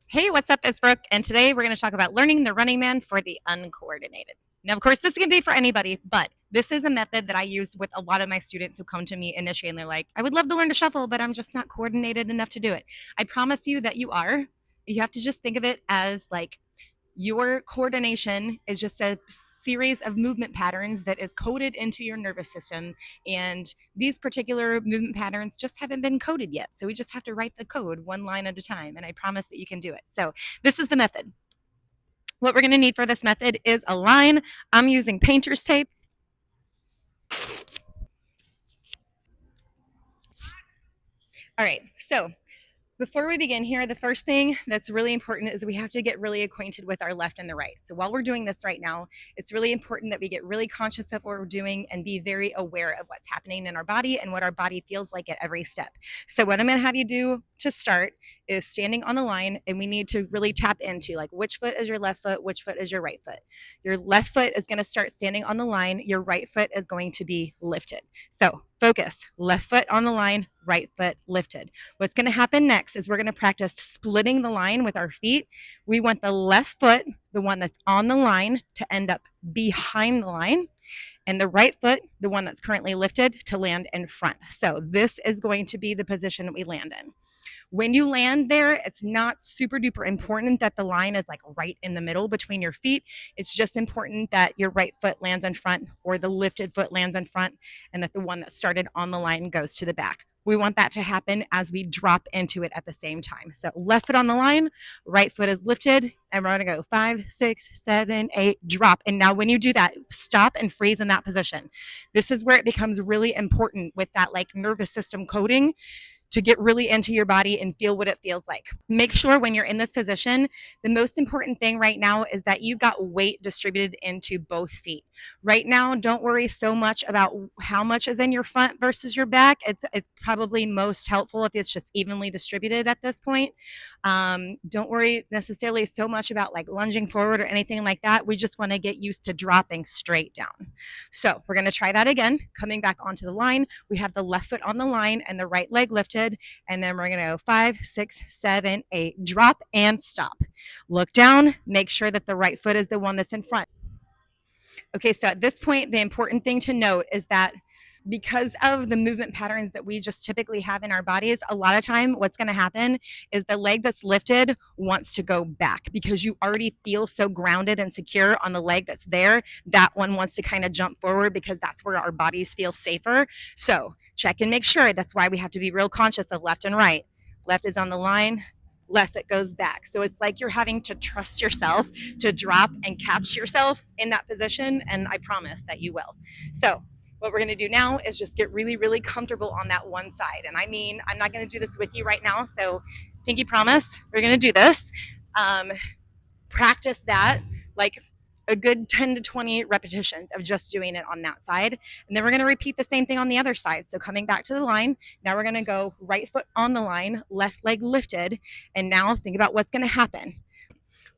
Hey, what's up? It's Brooke, and today we're going to talk about learning the running man for the uncoordinated. Now, of course, this can be for anybody, but this is a method that I use with a lot of my students who come to me initially and they're like, I would love to learn to shuffle, but I'm just not coordinated enough to do it. I promise you that you are. You have to just think of it as like your coordination is just a series of movement patterns that is coded into your nervous system. And these particular movement patterns just haven't been coded yet. So we just have to write the code one line at a time. And I promise that you can do it. So this is the method. What we're going to need for this method is a line. I'm using painter's tape. All right. So before we begin here, the first thing that's really important is we have to get really acquainted with our left and the right. So while we're doing this right now, it's really important that we get really conscious of what we're doing and be very aware of what's happening in our body and what our body feels like at every step. So what I'm going to have you do to start is standing on the line, and we need to really tap into like which foot is your left foot, which foot is your right foot. Your left foot is going to start standing on the line, your right foot is going to be lifted. So focus, left foot on the line, right foot lifted. What's going to happen next is we're going to practice splitting the line with our feet. We want the left foot, the one that's on the line, to end up behind the line, and the right foot, the one that's currently lifted, to land in front. So this is going to be the position that we land in. When you land there, it's not super duper important that the line is like right in the middle between your feet. It's just important that your right foot lands in front or the lifted foot lands in front and that the one that started on the line goes to the back. We want that to happen as we drop into it at the same time. So left foot on the line, right foot is lifted, and we're going to go 5, 6, 7, 8, drop. And now when you do that, stop and freeze in that position. This is where it becomes really important with that like nervous system coding to get really into your body and feel what it feels like. Make sure when you're in this position, the most important thing right now is that you've got weight distributed into both feet. Right now, don't worry so much about how much is in your front versus your back. It's probably most helpful if it's just evenly distributed at this point. Don't worry necessarily so much about like lunging forward or anything like that. We just want to get used to dropping straight down. So we're going to try that again. Coming back onto the line, we have the left foot on the line and the right leg lifted. And then we're going to go 5, 6, 7, 8, drop and stop. Look down, make sure that the right foot is the one that's in front. Okay, so at this point, the important thing to note is that because of the movement patterns that we just typically have in our bodies, a lot of time what's going to happen is the leg that's lifted wants to go back because you already feel so grounded and secure on the leg that's there. That one wants to kind of jump forward because that's where our bodies feel safer. So check and make sure. That's why we have to be real conscious of left and right. Left is on the line, left it goes back. So it's like you're having to trust yourself to drop and catch yourself in that position. And I promise that you will. So what we're going to do now is just get really, really comfortable on that one side. And I mean, I'm not going to do this with you right now. So pinky promise, we're going to do this. Practice that like a good 10 to 20 repetitions of just doing it on that side. And then we're going to repeat the same thing on the other side. So coming back to the line, now we're going to go right foot on the line, left leg lifted. And now think about what's going to happen.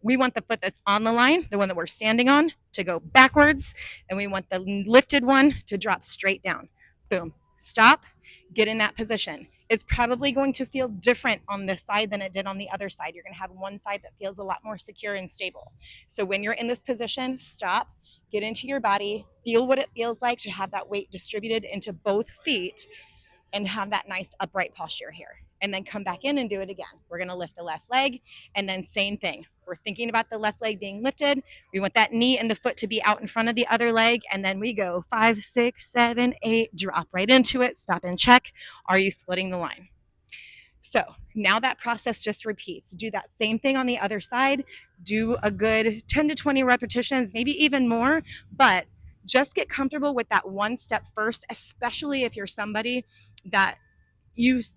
We want the foot that's on the line, the one that we're standing on, to go backwards. And we want the lifted one to drop straight down. Boom. Stop. Get in that position. It's probably going to feel different on this side than it did on the other side. You're going to have one side that feels a lot more secure and stable. So when you're in this position, stop, get into your body, feel what it feels like to have that weight distributed into both feet and have that nice upright posture here. And then come back in and do it again. We're going to lift the left leg, and then same thing. We're thinking about the left leg being lifted. We want that knee and the foot to be out in front of the other leg, and then we go 5, 6, 7, 8, drop right into it, stop and check. Are you splitting the line? So now that process just repeats. Do that same thing on the other side. Do a good 10 to 20 repetitions, maybe even more, but just get comfortable with that one step first, especially if you're somebody that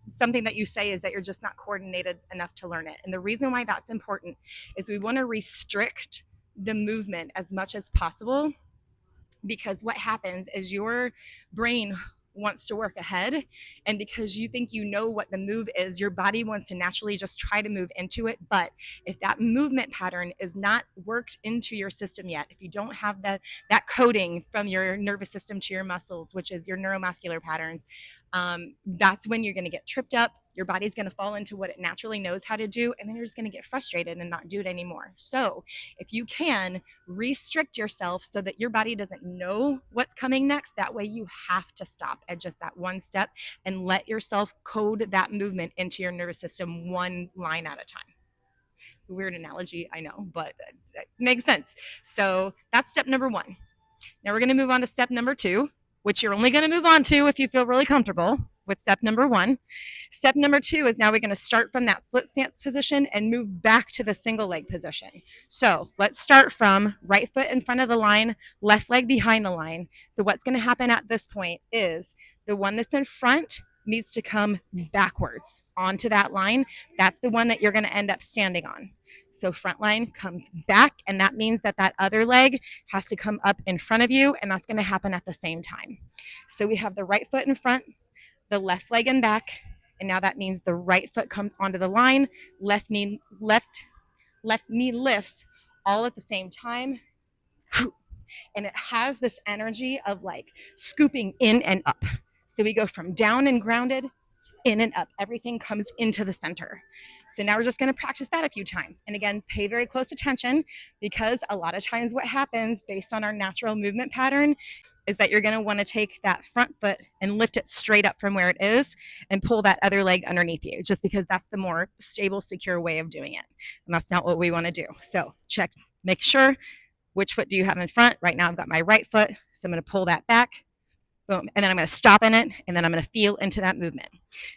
something that you say is that you're just not coordinated enough to learn it. And the reason why that's important is we want to restrict the movement as much as possible, because what happens is your brain wants to work ahead, and because you think you know what the move is, your body wants to naturally just try to move into it. But if that movement pattern is not worked into your system yet, if you don't have that coding from your nervous system to your muscles, which is your neuromuscular patterns, that's when you're going to get tripped up, Your body's going to fall into what it naturally knows how to do, and then you're just going to get frustrated and not do it anymore. So if you can restrict yourself so that your body doesn't know what's coming next, that way you have to stop at just that one step and let yourself code that movement into your nervous system one line at a time. Weird analogy, I know, but it makes sense. So that's step number one. Now we're going to move on to step number two, which you're only going to move on to if you feel really comfortable with step number one. Step number two is now we're going to start from that split stance position and move back to the single leg position. So let's start from right foot in front of the line, left leg behind the line. So what's going to happen at this point is the one that's in front needs to come backwards onto that line. That's the one that you're going to end up standing on. So front line comes back, and that means that that other leg has to come up in front of you, and that's going to happen at the same time. So we have the right foot in front, the left leg in back, and now that means the right foot comes onto the line, left knee lifts all at the same time. And it has this energy of like scooping in and up. So we go from down and grounded, in and up. Everything comes into the center. So now we're just going to practice that a few times. And again, pay very close attention, because a lot of times what happens based on our natural movement pattern is that you're going to want to take that front foot and lift it straight up from where it is and pull that other leg underneath you, just because that's the more stable, secure way of doing it. And that's not what we want to do. So check, make sure, which foot do you have in front? Right now I've got my right foot, so I'm going to pull that back. Boom. And then I'm going to stop in it, and then I'm going to feel into that movement.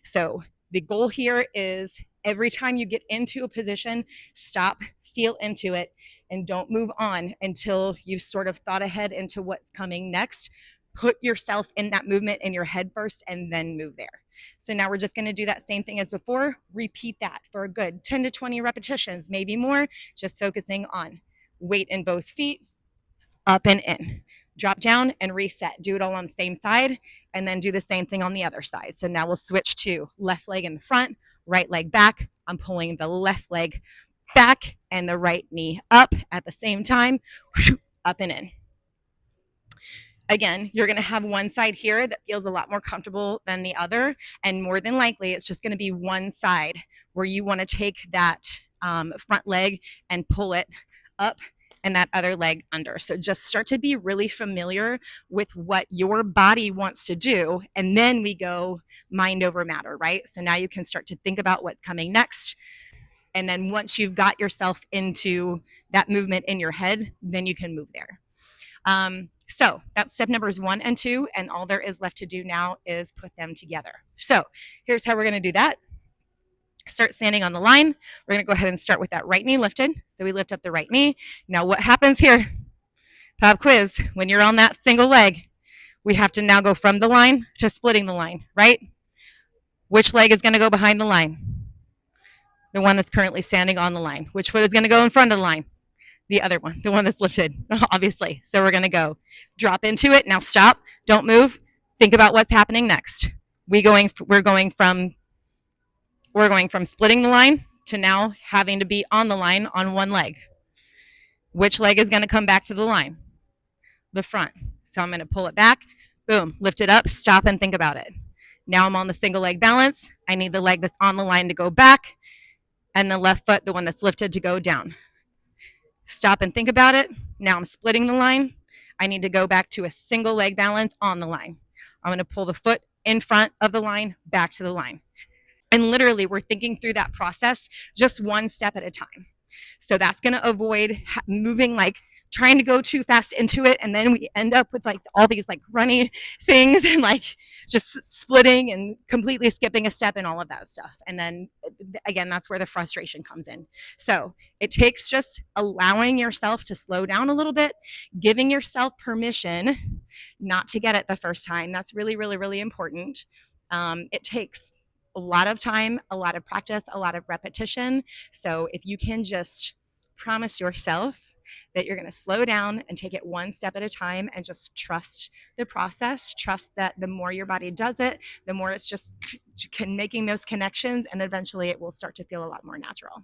So the goal here is every time you get into a position, stop, feel into it, and don't move on until you've sort of thought ahead into what's coming next. Put yourself in that movement in your head first, and then move there. So now we're just going to do that same thing as before. Repeat that for a good 10 to 20 repetitions, maybe more, just focusing on weight in both feet, up and in. Drop down and reset. Do it all on the same side, and then do the same thing on the other side. So now we'll switch to left leg in the front, right leg back. I'm pulling the left leg back and the right knee up at the same time, up and in. Again, you're going to have one side here that feels a lot more comfortable than the other, and more than likely it's just going to be one side where you want to take that front leg and pull it up, and that other leg under. So just start to be really familiar with what your body wants to do, and then we go mind over matter, right? So now you can start to think about what's coming next. And then once you've got yourself into that movement in your head, then you can move there. So that's step numbers 1 and 2, and all there is left to do now is put them together. So here's how we're going to do that. Start standing on the line. We're going to go ahead and start with that right knee lifted. So we lift up the right knee. Now what happens here? Pop quiz. When you're on that single leg, we have to now go from the line to splitting the line, right? Which leg is going to go behind the line? The one that's currently standing on the line. Which foot is going to go in front of the line? The other one, the one that's lifted, obviously. So we're going to go drop into it. Now stop. Don't move. Think about what's happening next. We're going from splitting the line to now having to be on the line on one leg. Which leg is going to come back to the line? The front. So I'm going to pull it back. Boom. Lift it up. Stop and think about it. Now I'm on the single leg balance. I need the leg that's on the line to go back, and the left foot, the one that's lifted, to go down. Stop and think about it. Now I'm splitting the line. I need to go back to a single leg balance on the line. I'm going to pull the foot in front of the line back to the line. And literally, we're thinking through that process just one step at a time. So that's going to avoid moving, like trying to go too fast into it, and then we end up with like all these like runny things and like just splitting and completely skipping a step and all of that stuff. And then again, that's where the frustration comes in. So it takes just allowing yourself to slow down a little bit, giving yourself permission not to get it the first time. That's really, really, really important. It takes a lot of time, a lot of practice, a lot of repetition. So if you can just promise yourself that you're going to slow down and take it one step at a time, and just trust the process, trust that the more your body does it, the more it's just making those connections, and eventually it will start to feel a lot more natural.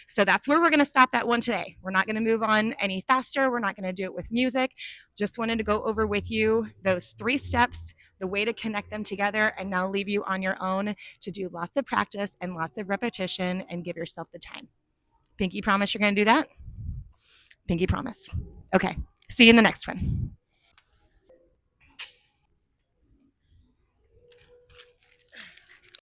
So that's where we're going to stop that one today. We're not going to move on any faster. We're not going to do it with music. Just wanted to go over with you those 3 steps, the way to connect them together, and now leave you on your own to do lots of practice and lots of repetition and give yourself the time. Pinky promise you're going to do that? Pinky promise. Okay. See you in the next one.